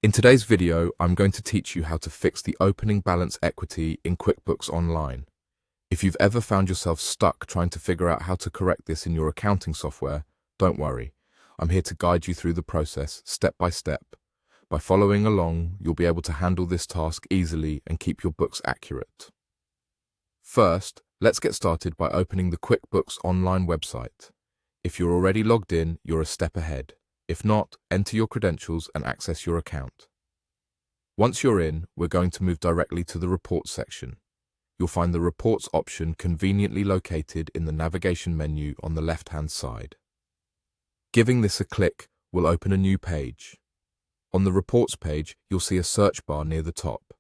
In today's video, I'm going to teach you how to fix the opening balance equity in QuickBooks Online. If you've ever found yourself stuck trying to figure out how to correct this in your accounting software, don't worry. I'm here to guide you through the process step by step. By following along, you'll be able to handle this task easily and keep your books accurate. First, let's get started by opening the QuickBooks Online website. If you're already logged in, you're a step ahead. If not, enter your credentials and access your account. Once you're in, we're going to move directly to the Reports section. You'll find the Reports option conveniently located in the navigation menu on the left-hand side. Giving this a click will open a new page. On the Reports page, you'll see a search bar near the top.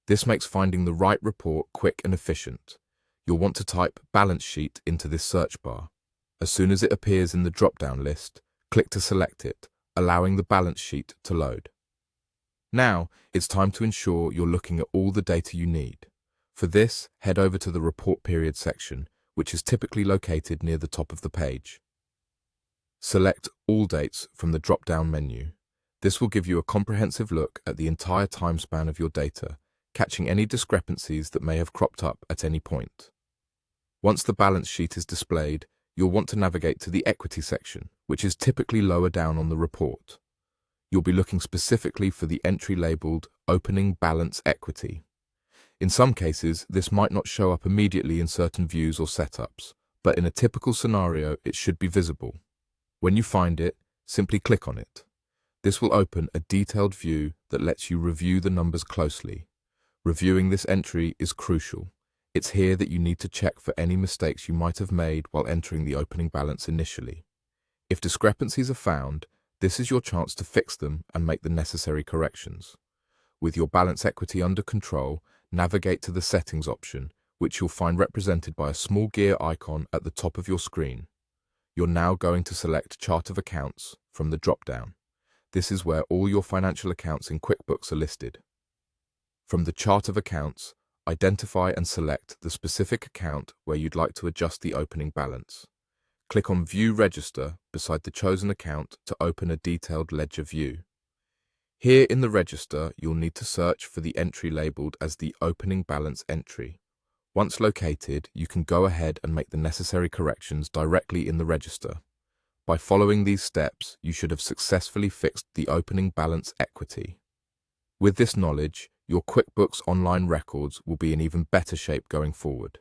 This makes finding the right report quick and efficient. You'll want to type Balance Sheet into this search bar. As soon as it appears in the drop-down list, click to select it, allowing the balance sheet to load. Now, it's time to ensure you're looking at all the data you need. For this, head over to the Report Period section, which is typically located near the top of the page. Select All Dates from the drop-down menu. This will give you a comprehensive look at the entire time span of your data, catching any discrepancies that may have cropped up at any point. Once the balance sheet is displayed, you'll want to navigate to the Equity section, which is typically lower down on the report. You'll be looking specifically for the entry labeled Opening Balance Equity. In some cases, this might not show up immediately in certain views or setups, but in a typical scenario, it should be visible. When you find it, simply click on it. This will open a detailed view that lets you review the numbers closely. Reviewing this entry is crucial. It's here that you need to check for any mistakes you might have made while entering the opening balance initially. If discrepancies are found, this is your chance to fix them and make the necessary corrections. With your balance equity under control, navigate to the Settings option, which you'll find represented by a small gear icon at the top of your screen. You're now going to select Chart of Accounts from the drop-down. This is where all your financial accounts in QuickBooks are listed. From the Chart of Accounts, identify and select the specific account where you'd like to adjust the opening balance. Click on View Register beside the chosen account to open a detailed ledger view. Here in the register, you'll need to search for the entry labeled as the Opening Balance entry. Once located, you can go ahead and make the necessary corrections directly in the register. By following these steps, you should have successfully fixed the opening balance equity. With this knowledge, your QuickBooks Online records will be in even better shape going forward.